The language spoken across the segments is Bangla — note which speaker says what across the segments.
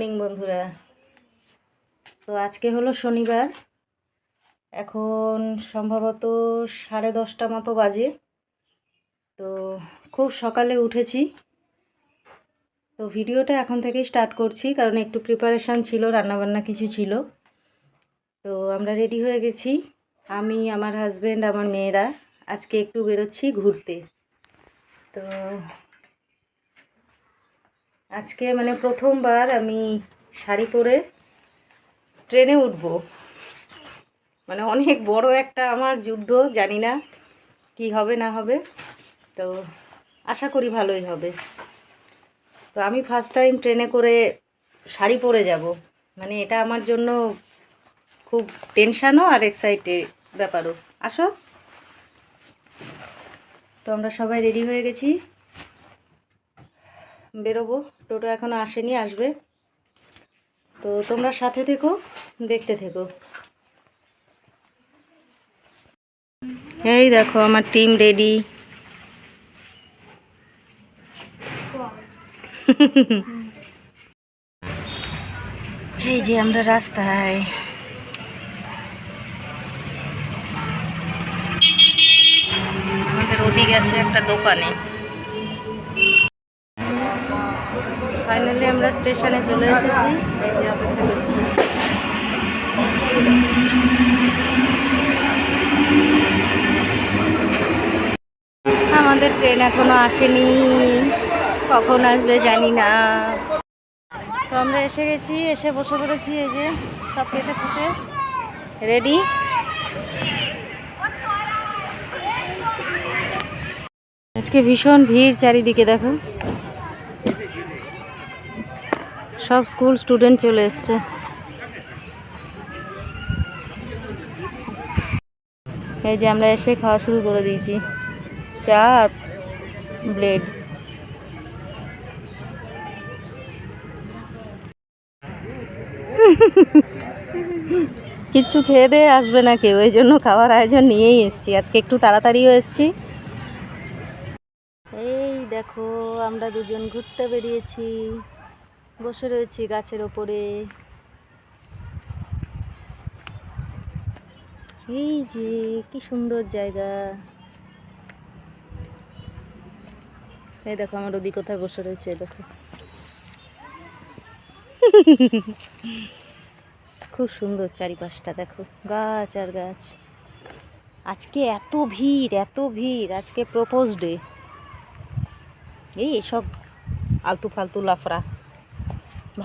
Speaker 1: মর্নিং বন্ধুরা। তো আজকে হলো শনিবার, এখন সম্ভবত 10:30 মতো বাজে। তো খুব সকালে উঠেছি, তো ভিডিওটা এখন থেকেই স্টার্ট করছি কারণ একটু প্রিপারেশান ছিল, রান্নাবান্না কিছু ছিল। তো আমরা রেডি হয়ে গেছি, আমি, আমার হাজব্যান্ড, আমার মেয়েরা আজকে একটু বেরোচ্ছি ঘুরতে। তো আজকে মানে প্রথমবার আমি শাড়ি পরে ট্রেনে উঠবো, মানে অনেক বড় একটা আমার যুদ্ধ, জানি না কি হবে না হবে, তো আশা করি ভালোই হবে। তো আমি ফার্স্ট টাইম ট্রেনে করে শাড়ি পরে যাব, মানে এটা আমার জন্য খুব টেনশানও আর এক্সাইটেড ব্যাপারও। আসো। তো আমরা সবাই রেডি হয়ে গেছি, বেরোবো। টোটো এখনও আসেনি, আসবে। তো তোমরা সাথে থেকো, দেখতে থেকো। এই দেখো আমার টিম রেডি। এই যে আমরা রাস্তায়, আমাদের ওদিকে আছে একটা দোকানে। ফাইনালি আমরা স্টেশনে চলে এসেছি, এই যে অপেক্ষা করছি। আমাদের ট্রেন এখনো আসেনি, কখন আসবে জানি না। তো আমরা এসে গেছি, এসে বসে পড়েছি, এই যে সব খেতে খেতে রেডি। আজকে ভীষণ ভিড় চারিদিকে, দেখো সব স্কুল স্টুডেন্ট চলে এসছে। এই যে আমরা এসে খাওয়া শুরু করে দিয়েছি, চা আর ব্রেড। কিচ্ছু খেয়ে দিয়ে আসবে না কেউ, এই জন্য খাওয়ার আয়োজন নিয়েই এসছি। আজকে একটু তাড়াতাড়িও এসছি। এই দেখো আমরা দুজন ঘুরতে বেরিয়েছি, বসে রয়েছি গাছের ওপরে। এই যে কি সুন্দর জায়গা। এই দেখো আমার ওদিকে কোথায় বসে রয়েছে, দেখো খুব সুন্দর চারিপাশটা, দেখো গাছ আর গাছ। আজকে এত ভিড়, এত ভিড়, আজকে প্রপোজ ডে। এই এসব আলতু ফালতু লাফড়া।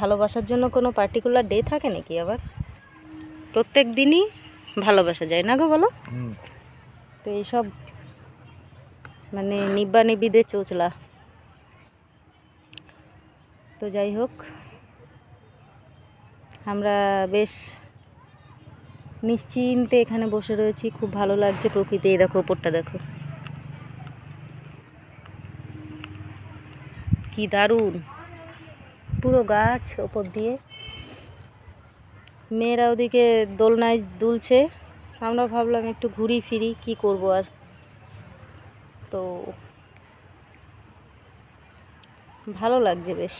Speaker 1: ভালোবাসার জন্য কোনো পার্টিকুলার ডে থাকে নাকি? আবার প্রত্যেক দিনই ভালোবাসা যায় না গো, বলো? তো এইসব মানে নিব্বা নিবিদে চোচলা। তো যাই হোক, আমরা বেশ নিশ্চিন্তে এখানে বসে রয়েছি, খুব ভালো লাগছে প্রকৃতি। এই দেখো ওপরটা দেখো কি দারুণ, পুরো গাছ ওপর দিয়ে। মেয়েরা ওদিকে দোলনায় দুলছে, আমরা ভাবলাম একটু ঘুরি ফিরি, কি করব আর। তো ভালো লাগছে বেশ,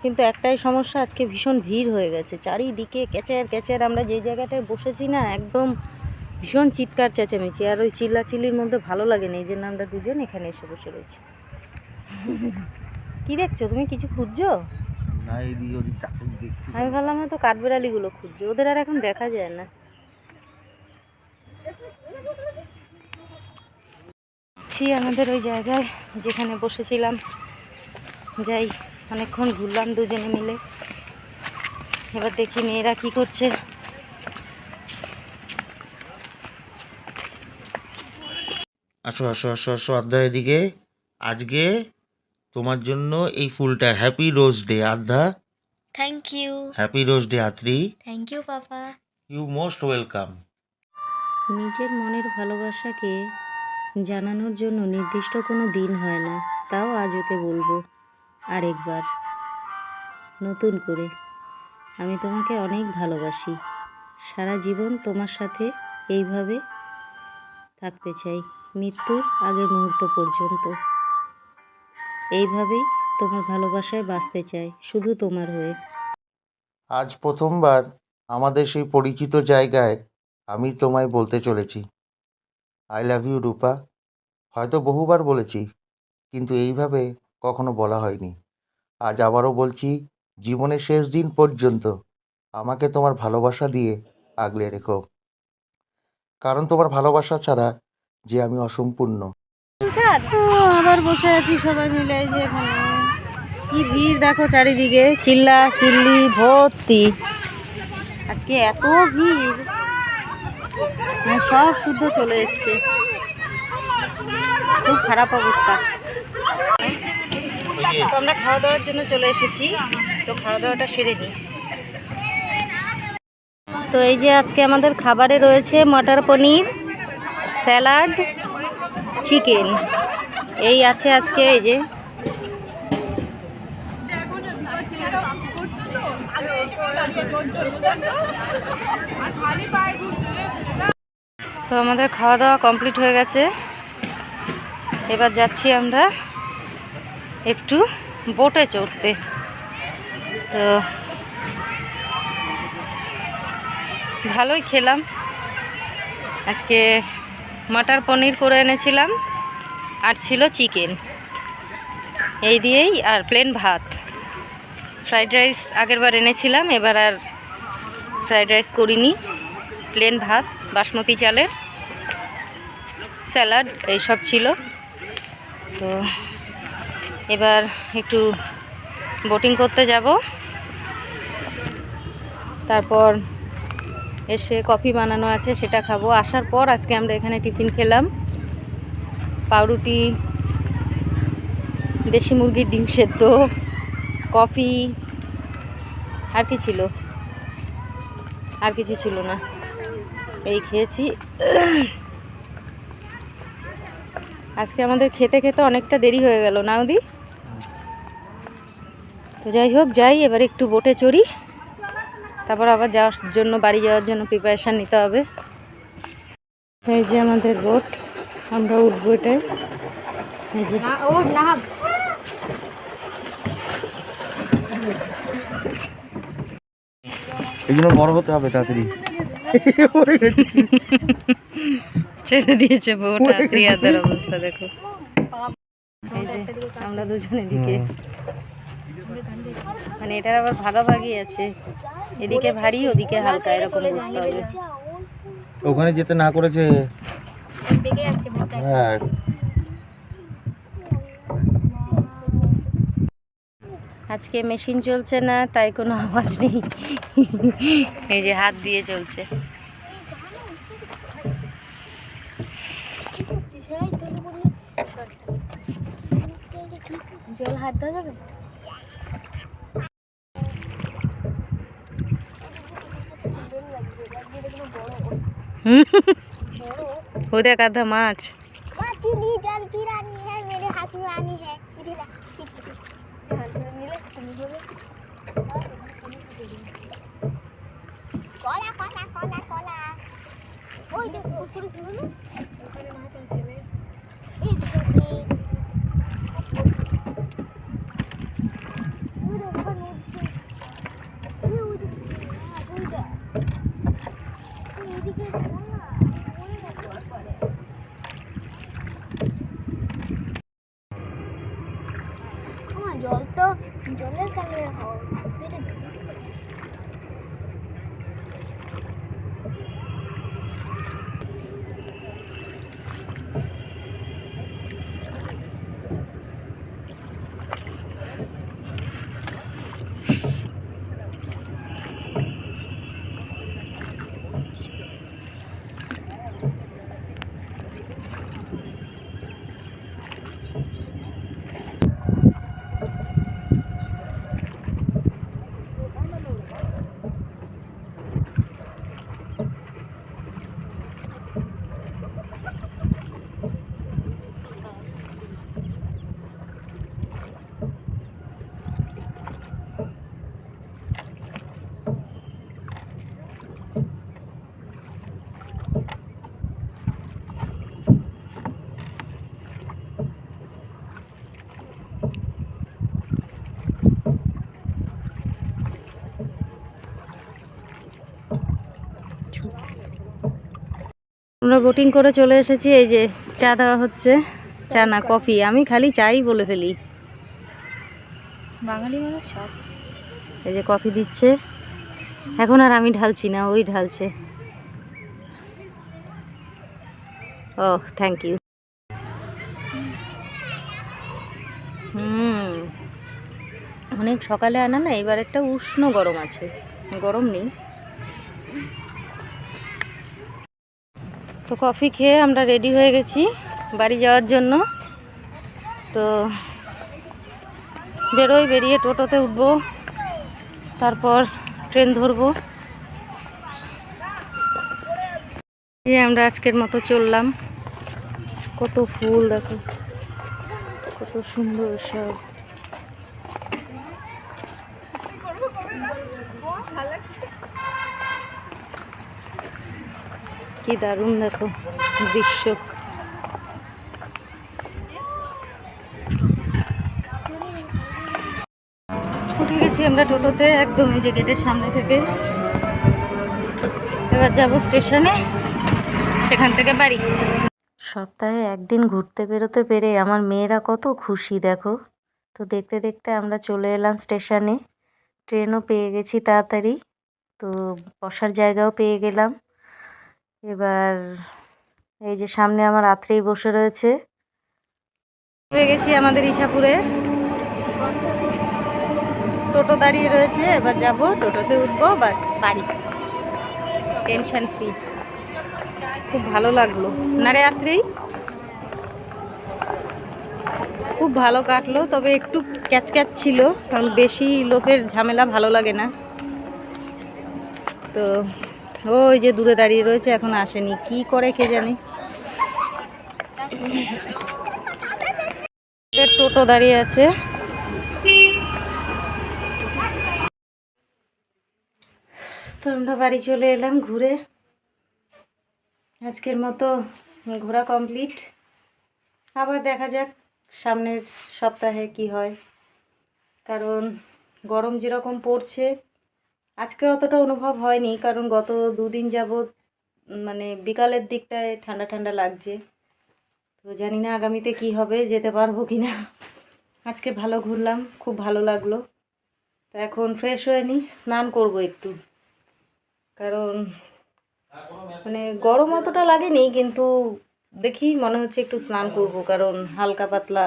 Speaker 1: কিন্তু একটাই সমস্যা, আজকে ভীষণ ভিড় হয়ে গেছে চারিদিকে, ক্যাচের ক্যাচের। আমরা যে জায়গাটায় বসেছি না, একদম ভীষণ চিৎকার চেঁচামেচি, আর ওই চিল্লাচিল্লির মধ্যে ভালো লাগে না, এই জন্য আমরা দুজন এখানে এসে বসে রয়েছি। কি দেখছো তুমি? কিছু খুঁজছো? আমি ভাবলাম হয়তো কাঠবেড়ালিগুলো খুঁজছো, ওদের আর এখন দেখা যায় না। আমাদের ওই জায়গায় যেখানে বসেছিলাম, যাই, অনেকক্ষণ ঘুরলাম দুজনে মিলে। এবার দেখি মেয়েরা কি করছে।
Speaker 2: আসো আসো আসো আসো আদ্যা, এদিকে। আজকে তোমার জন্য এই ফুলটা, happy rose day Adya.
Speaker 3: Thank you.
Speaker 2: Happy rose day Atri.
Speaker 3: Thank you papa.
Speaker 2: You most welcome.
Speaker 1: নিজের মনের ভালোবাসাকে জানানোর জন্য নির্দিষ্ট কোনো দিন হয় না, তাও আজ ওকে বলবো আরেকবার নতুন করে, আমি তোমাকে অনেক ভালোবাসি, সারা জীবন তোমার সাথে এইভাবে থাকতে চাই, মৃত্যুর আগের মুহূর্ত পর্যন্ত এইভাবেই তোমার ভালোবাসায় বাঁচতে চাই, শুধু তোমার হয়ে।
Speaker 2: আজ প্রথমবার আমাদের সেই পরিচিত জায়গায় আমি তোমায় বলতে চলেছি, আই লাভ ইউ রূপা। হয়তো বহুবার বলেছি, কিন্তু এইভাবে কখনো বলা হয়নি। আজ আবারও বলছি, জীবনের শেষ দিন পর্যন্ত আমাকে তোমার ভালোবাসা দিয়ে আগলে রেখো, কারণ তোমার ভালোবাসা ছাড়া যে আমি অসম্পূর্ণ।
Speaker 1: আবার বসে আছি সবাই মিলে, এই যে এখানে কি ভিড় দেখো চারিদিকে, চিল্লা চিল্লি ভর্তি। আজকে এত ভিড়, মানে সব শুদ্ধ চলে এসছে, খুব খারাপ অবস্থা। তো আমরা খাওয়া দাওয়ার জন্য চলে এসেছি, তো খাওয়া দাওয়াটা সেরে নিই। তো এই যে আজকে আমাদের খাবারে রয়েছে মটর পনির, স্যালাড, চিকেন, এই আছে আজকে। এই যে তো আমাদের খাওয়া দাওয়া কমপ্লিট হয়ে গেছে। এবার যাচ্ছি আমরা একটু বোটে চড়তে। তো ভালোই খেলাম আজকে, মটর পনির করে এনেছিলাম আর ছিল চিকেন, এই দিয়েই, আর প্লেন ভাত। ফ্রাইড রাইস আগেরবার এনেছিলাম, এবার আর ফ্রাইড রাইস করিনি, প্লেন ভাত বাসমতি চালের, স্যালাড এইসব ছিল। তো এবার একটু বোটিং করতে যাব, তারপর এসে কফি বানানো আছে সেটা খাবো। আসার পর আজকে আমরা এখানে টিফিন খেলাম, পাউরুটি, দেশি মুরগির ডিম সেদ্ধ, কফি, আর কি ছিল, আর কিছু ছিল না, এই খেয়েছি। আজকে আমাদের খেতে খেতে অনেকটা দেরি হয়ে গেল না ওদি? তো যাই হোক, যাই এবার একটু বোটে চড়ি, তারপর আবার যাওয়ার জন্য, বাড়ি যাওয়ার জন্য প্রিপারেশান নিতে হবে। এই যে আমাদের বোট, আমরা উঠবো এটাই। এই যে
Speaker 2: এই জন্য বড় হতে হবে তাড়াতাড়ি।
Speaker 1: ছেড়ে দিয়েছে বোট, আর রিয়াদের অবস্থা দেখো। এই যে আমরা দুজন এদিকে, মানে এটার আবার ভাগাভাগি আছে, এদিকে ভারী ওদিকে হালকা, এরকম বুঝতে হবে।
Speaker 2: ওখানে যেতে না করেছে। হ্যাঁ,
Speaker 1: আজকে মেশিন চলছে না, তাই কোনো আওয়াজ নেই, এই যে হাত দিয়ে চলছে।
Speaker 3: জল হাত দেওয়া যাবে?
Speaker 1: वो देख आधा माछ।
Speaker 3: मछली जल की रानी है, मेरे हाथ में आनी है। इधर आ, हाथ में मिले तुम बोलो। Cola Cola Cola Cola. ओए देखो थोड़ी सुनो ना, ওখানে মাছ আছে রে। এই দেখো ওরে ওখানে উঠছে। ওই ওইদিকে ওইটা ওইদিকে না, ওই জল পড়ে। জল তো জলের কালারের হওয়া উচিত।
Speaker 1: আমরা বোটিং করে চলে এসেছি। এই যে চা দেওয়া হচ্ছে, চা না কফি, আমি খালি চাই বলে ফেলি।
Speaker 3: বাঙালি মানুষ সব।
Speaker 1: এই যে কফি দিচ্ছে, এখন আর আমি ঢালছি না, ওই ঢালছে। ও থ্যাংক ইউ। অনেক সকালে আনা না, এবার একটা উষ্ণ গরম আছে, গরম নেই। তো কফি খেয়ে আমরা রেডি হয়ে গেছি বাড়ি যাওয়ার জন্য। তো বেরিয়ে টোটোতে উঠবো, তারপর ট্রেন ধরবো। আমরা আজকের মতো চললাম। কত ফুল দেখো, কত সুন্দর সব। কি দারুণ দেখো দৃশ্য। উঠে গেছি আমরা টোটোতে, একদম এই যে গেটের সামনে থেকে। এবার যাব স্টেশনে, সেখান থেকে বাড়ি। সপ্তাহে একদিন ঘুরতে বেরোতে পেরে আমার মেয়েরা কত খুশি দেখো। তো দেখতে দেখতে আমরা চলে এলাম স্টেশনে। ট্রেনও পেয়ে গেছি তাড়াতাড়ি, তো বসার জায়গাও পেয়ে গেলাম। এবার এই যে সামনে আমার আত্রেই বসে রয়েছে। পেয়ে গেছি আমাদের ইছাপুরে, টোটো দাঁড়িয়ে রয়েছে। এবার যাব, টোটোতে উঠবো, বাস বাড়ি, টেনশন ফ্রি। খুব ভালো লাগলো না রে আত্রেই, খুব ভালো কাটলো। তবে একটু ক্যাচ ক্যাচ ছিল, কারণ বেশি লোকের ঝামেলা ভালো লাগে না। তো ওই যে দূরে দাঁড়িয়ে রয়েছে, এখন আসেনি, কি করে কে জানে। টোটো দাঁড়িয়ে আছে। তো আমরা বাড়ি চলে এলাম ঘুরে। আজকের মতো ঘোরা কমপ্লিট। আবার দেখা যাক সামনের সপ্তাহে কি হয়, কারণ গরম যেরকম পড়ছে আজকে অতটা অনুভব হয়নি, কারণ গত দুদিন যাবৎ মানে বিকালের দিকটায় ঠান্ডা ঠান্ডা লাগছে। তো জানি না আগামীতে কি হবে, যেতে পারবো কি না। আজকে ভালো ঘুরলাম, খুব ভালো লাগলো। তো এখন ফ্রেশ হয়ে নিই, স্নান করব একটু, কারণ মানে গরম অতটা লাগেনি, কিন্তু দেখি মনে হচ্ছে একটু স্নান করব, কারণ হালকা পাতলা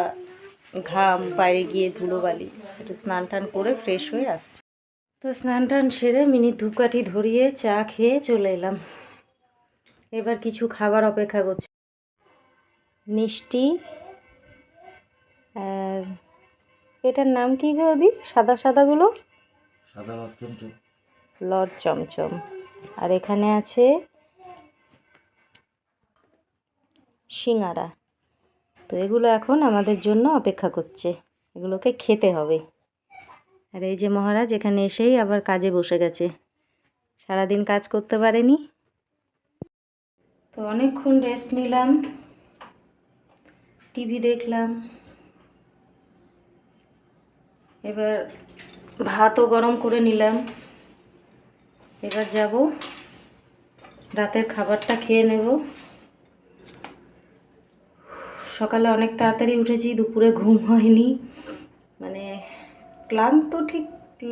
Speaker 1: ঘাম, বাইরে গিয়ে ধুলোবালি, একটু স্নান টান করে ফ্রেশ হয়ে আসছে। তো স্নান টান সেরে মিনিট ধূপকাঠি ধরিয়ে চা খেয়ে চলে এলাম। এবার কিছু খাবার অপেক্ষা করছে, মিষ্টি আর এটার নাম কি গো দি, সাদা সাদাগুলো? লর্ড চমচম। আর এখানে আছে সিঙ্গারা। তো এগুলো এখন আমাদের জন্য অপেক্ষা করছে, এগুলোকে খেতে হবে। আর এই যে মহারাজ এখানে এসেই আবার কাজে বসে গেছে, সারাদিন কাজ করতে পারেনি। তো অনেকক্ষণ রেস্ট নিলাম, টিভি দেখলাম। এবার ভাতও গরম করে নিলাম। এবার যাব, রাতের খাবারটা খেয়ে নেব। সকালে অনেক তাড়াতাড়ি উঠেছি, দুপুরে ঘুম হয়নি, মানে ক্লান্ত ঠিক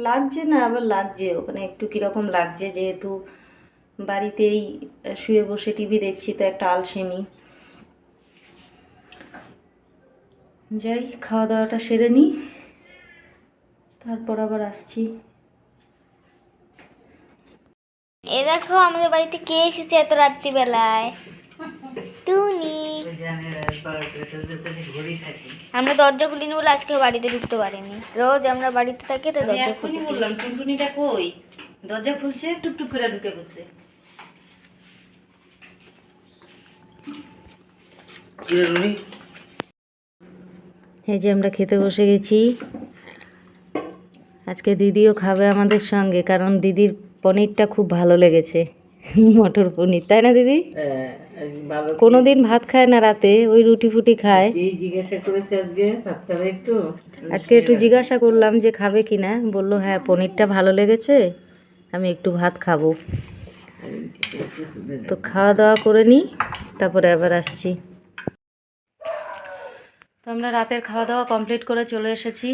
Speaker 1: লাগছে না, আবার লাগছেও, মানে একটু কীরকম লাগছে, যেহেতু বাড়িতেই শুয়ে বসে টিভি দেখছি, তো একটা আলসেমি। যাই, খাওয়া দাওয়াটা সেরে নিই, তারপর আবার আসছি।
Speaker 3: এ দেখো আমাদের বাড়িতে কে এসেছে এত রাত্রিবেলায়, টুনি। আমরা দরজা খুলিনি বলে আজকে বাড়িতে ঢুকতে পারিনি। রোজ আমরা বাড়িতে থাকি তো দরজা খুলি।
Speaker 1: বললাম টুনটুনিটা কই, দরজা খুলছে, টুকটুক করে ঢুকে বসে। এই যে আমরা খেতে বসে গেছি। আজকে দিদিও খাবে আমাদের সঙ্গে, কারণ দিদির পনিরটা খুব ভালো লেগেছে, মটর পনির, তাই না দিদি? কোনো দিন ভাত খায় না রাতে, ওই রুটি ফুটি খায়। আজকে একটু জিজ্ঞাসা করলাম যে খাবে কিনা, বললো হ্যাঁ পনিরটা ভালো লেগেছে, আমি একটু ভাত খাবো। তো খাওয়া দাওয়া করে নিই, তারপরে আবার আসছি। তো আমরা রাতের খাওয়া দাওয়া কমপ্লিট করে চলে এসেছি।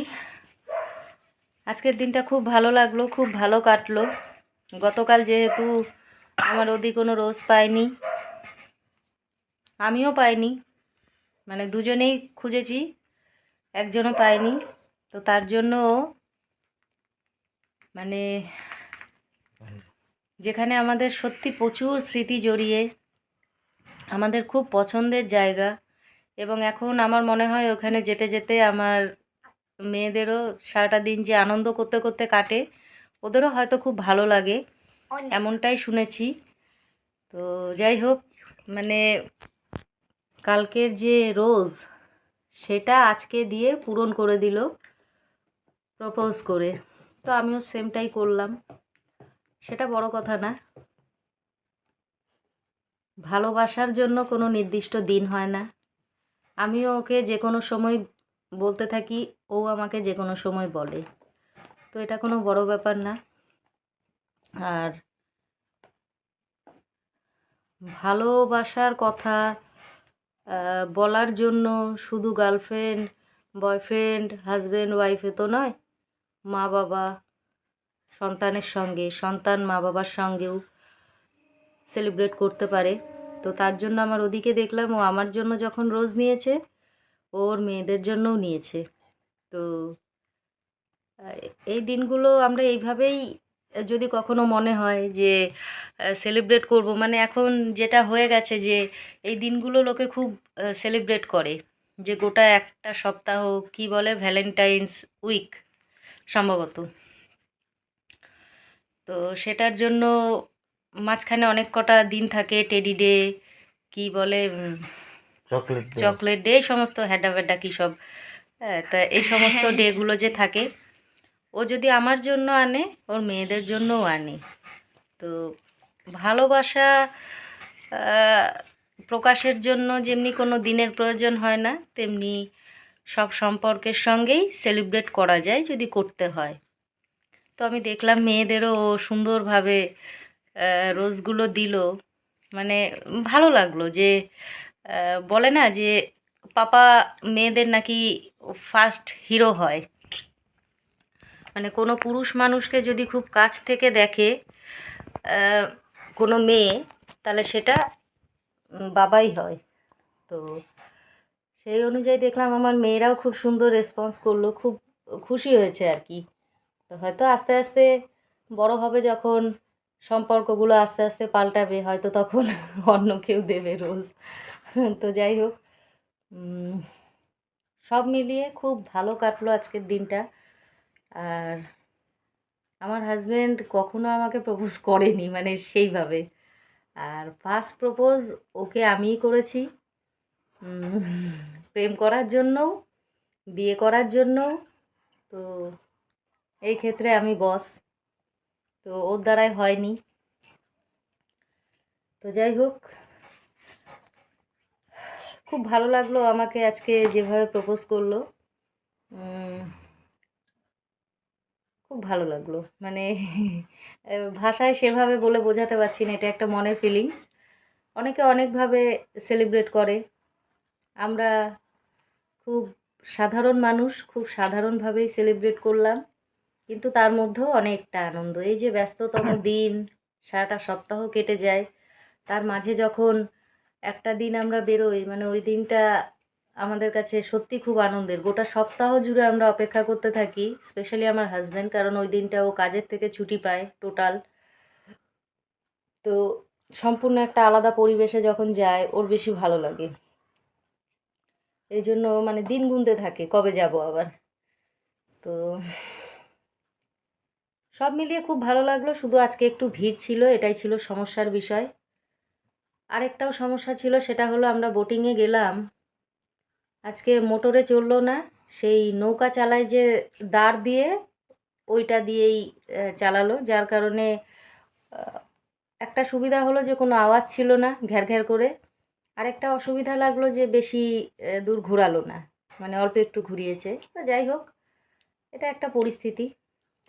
Speaker 1: আজকের দিনটা খুব ভালো লাগলো, খুব ভালো কাটলো। গতকাল যেহেতু আমার ওদি কোনো রোজ পায়নি, আমিও পাইনি, মানে দুজনেই খুঁজেছি, একজনও পায়নি। তো তার জন্য মানে যেখানে আমাদের সত্যি প্রচুর স্মৃতি জড়িয়ে, আমাদের খুব পছন্দের জায়গা, এবং এখন আমার মনে হয় ওখানে যেতে যেতে আমার মেয়েদেরও সারাটা দিন যে আনন্দ করতে করতে কাটে, ওদেরও হয়তো খুব ভালো লাগে, এমনটাই শুনেছি। তো যাই হোক, মানে কালকের যে রোজ, সেটা আজকে দিয়ে পূরণ করে দিল প্রপোজ করে। তো আমিও সেমটাই করলাম, সেটা বড় কথা না। ভালোবাসার জন্য কোনো নির্দিষ্ট দিন হয় না। আমিও ওকে যে কোনো সময় বলতে থাকি, ও আমাকে যে কোনো সময় বলে, তো এটা কোনো বড় ব্যাপার না। আর ভালোবাসার কথা বলার জন্য শুধু গার্লফ্রেন্ড, বয়ফ্রেন্ড, হাজব্যান্ড, ওয়াইফে তো নয়, মা বাবা সন্তানের সঙ্গে, সন্তান মা বাবার সঙ্গেও সেলিব্রেট করতে পারে। তো তার জন্য আমার ওদিকে দেখলাম ও আমার জন্য যখন রোজ নিয়েছে, ওর মেয়েদের জন্যও নিয়েছে। তো এই দিনগুলো আমরা এইভাবেই, যদি কখনো মনে হয় যে সেলিব্রেট করব, মানে এখন যেটা হয়ে গেছে যে এই দিনগুলো লোকে খুব সেলিব্রেট করে, যে গোটা একটা সপ্তাহ, কি বলে ভ্যালেন্টাইন্স উইক সম্ভবত। তো সেটার জন্য মাঝখানে অনেক কটা দিন থাকে, টেডি ডে, কি বলে
Speaker 2: চকলেট
Speaker 1: চকলেট ডে, এই সমস্ত হ্যাডা ভ্যাডা কী সব। তা এই সমস্ত ডেগুলো যে থাকে, ও যদি আমার জন্য আনে, ওর মেয়েদের জন্যও আনে। তো ভালোবাসা প্রকাশের জন্য যেমনি কোনো দিনের প্রয়োজন হয় না, তেমনি সব সম্পর্কের সঙ্গেই সেলিব্রেট করা যায় যদি করতে হয়। তো আমি দেখলাম মেয়েদেরও ও সুন্দরভাবে রোজগুলো দিল, মানে ভালো লাগলো যে বলে না যে পাপা মেয়েদের নাকি ফার্স্ট হিরো হয়, মানে কোনো পুরুষ মানুষকে যদি খুব কাছ থেকে দেখে কোনো মেয়ে, তাহলে সেটা বাবাই হয়। তো সেই অনুযায়ী দেখলাম আমার মেয়েরাও খুব সুন্দর রেসপন্স করলো, খুব খুশি হয়েছে আর কি। তো হয়তো আস্তে আস্তে বড় হবে যখন, সম্পর্কগুলো আস্তে আস্তে পাল্টাবে, হয়তো তখন অন্য কেউ দেবে রোজ। তো যাই হোক, সব মিলিয়ে খুব ভালো কাটলো আজকের দিনটা। আর আমার হাজব্যান্ড কখনো আমাকে প্রপোজ করেনি, মানে সেইভাবে। আর ফার্স্ট প্রপোজ ওকে আমিই করেছি, প্রেম করার জন্যও, বিয়ে করার জন্যও। তো এই ক্ষেত্রে আমি বস, তো ওর দ্বারাই হয়নি। তো যাই হোক, খুব ভালো লাগলো আমাকে আজকে যেভাবে প্রপোজ করলো, খুব ভালো লাগলো। মানে ভাষায় সেভাবে বলে বোঝাতে পারছি না, এটা একটা মনের ফিলিংস। অনেকে অনেকভাবে সেলিব্রেট করে, আমরা খুব সাধারণ মানুষ, খুব সাধারণভাবেই সেলিব্রেট করলাম, কিন্তু তার মধ্যেও অনেকটা আনন্দ। এই যে ব্যস্ততম দিন, সারাটা সপ্তাহ কেটে যায়, তার মাঝে যখন একটা দিন আমরা বেরোই, মানে ওই দিনটা আমাদের কাছে সত্যি খুব আনন্দের। গোটা সপ্তাহ জুড়ে আমরা অপেক্ষা করতে থাকি, স্পেশালি আমার হাজব্যান্ড, কারণ ওই দিনটা ও কাজের থেকে ছুটি পায় টোটাল। তো সম্পূর্ণ একটা আলাদা পরিবেশে যখন যায়, ওর বেশি ভালো লাগে। এই জন্য মানে দিন গুনতে থাকে কবে যাব আবার। তো সব মিলিয়ে খুব ভালো লাগলো, শুধু আজকে একটু ভিড় ছিল, এটাই ছিল সমস্যার বিষয়। আরেকটাও সমস্যা ছিল, সেটা হলো আমরা বোটিংয়ে গেলাম, আজকে মোটরে চললো না, সেই নৌকা চালায় যে দাঁড় দিয়ে, ওইটা দিয়েই চালালো, যার কারণে একটা সুবিধা হলো যে কোনো আওয়াজ ছিল না ঘ্যার ঘ্যার করে। আরেকটা অসুবিধা লাগলো যে বেশি দূর ঘোরালো না, মানে অল্প একটু ঘুরিয়েছে। তো যাই হোক, এটা একটা পরিস্থিতি,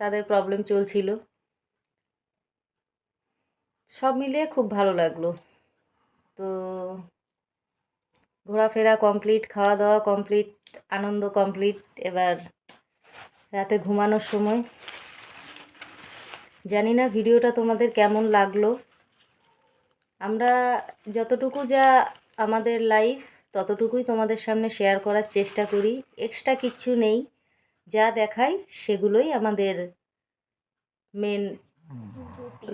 Speaker 1: তাদের প্রবলেম চলছিল। সব মিলিয়ে খুব ভালো লাগলো। তো ঘোরাফেরা কমপ্লিট, খাওয়া দাওয়া কমপ্লিট, আনন্দ কমপ্লিট। এবার রাতে ঘুমানোর সময়। জানি না ভিডিওটা তোমাদের কেমন লাগলো। আমরা যতটুকু যা আমাদের লাইফ ততটুকুই তোমাদের সামনে শেয়ার করার চেষ্টা করি। এক্সট্রা কিচ্ছু নেই, যা দেখাই সেগুলোই আমাদের মেন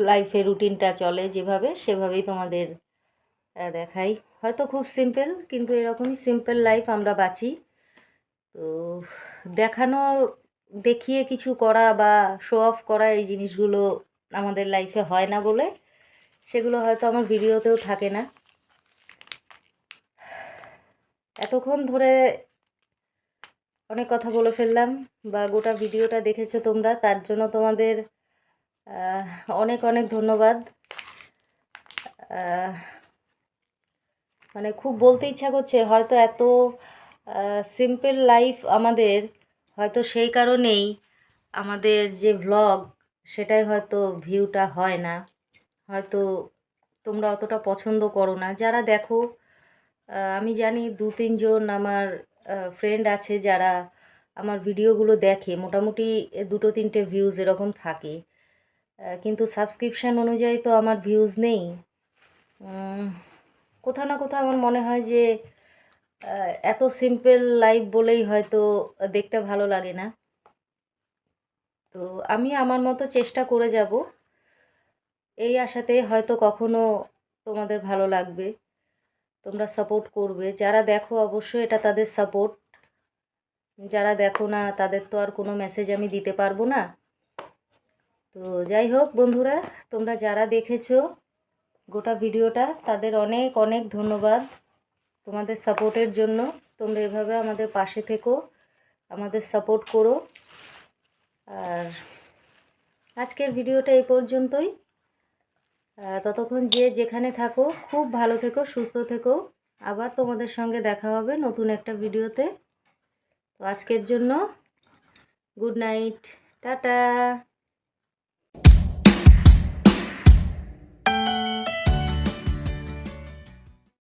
Speaker 1: লাইফে রুটিনটা চলে যেভাবে, সেভাবেই তোমাদের দেখাই। হয়তো খুব সিম্পল, কিন্তু এরকমই সিম্পল লাইফ আমরা বাঁচি। তো দেখানো, দেখিয়ে কিছু করা বা শো অফ করা, এই জিনিসগুলো আমাদের লাইফে হয় না বলে সেগুলো হয়তো আমার ভিডিওতেও থাকে না। এতক্ষণ ধরে অনেক কথা বলে ফেললাম, বা গোটা ভিডিওটা দেখেছো তোমরা, তার জন্য তোমাদের অনেক অনেক ধন্যবাদ। মানে খুব বলতে ইচ্ছা করছে, হয়তো এত সিম্পল লাইফ আমাদের, হয়তো সেই কারণেই আমাদের যে ভ্লগ সেটাই হয়তো ভিউটা হয় না, হয়তো তোমরা অতটা পছন্দ করো না। যারা দেখো, আমি জানি 2-3 জন আমার ফ্রেন্ড আছে যারা আমার ভিডিওগুলো দেখে, মোটামুটি 2-3টে ভিউজ এরকম থাকে, কিন্তু সাবস্ক্রিপশান অনুযায়ী তো আমার ভিউজ নেই। কোথাও না কোথাও আমার মনে হয় যে এত সিম্পল লাইফ বলেই হয়তো দেখতে ভালো লাগে না। তো আমি আমার মতো চেষ্টা করে যাব, এই আশাতে হয়তো কখনো তোমাদের ভালো লাগবে, তোমরা সাপোর্ট করবে। যারা দেখো অবশ্যই এটা তাদের সাপোর্ট, যারা দেখো না তাদের তো আর কোনো মেসেজ আমি দিতে পারবো না। তো যাই হোক বন্ধুরা, তোমরা যারা দেখেছো গোটা ভিডিওটা, তাদের অনেক অনেক ধন্যবাদ তোমাদের সাপোর্টের জন্য। তোমরা এভাবে আমাদের পাশে থেকো, আমাদের সাপোর্ট করো। আর আজকের ভিডিওটা এই পর্যন্তই। ততক্ষণ যে যেখানে থাকো খুব ভালো থেকো, সুস্থ থেকো। আবার তোমাদের সঙ্গে দেখা হবে নতুন একটা ভিডিওতে। তো আজকের জন্য গুড নাইট, টাটা।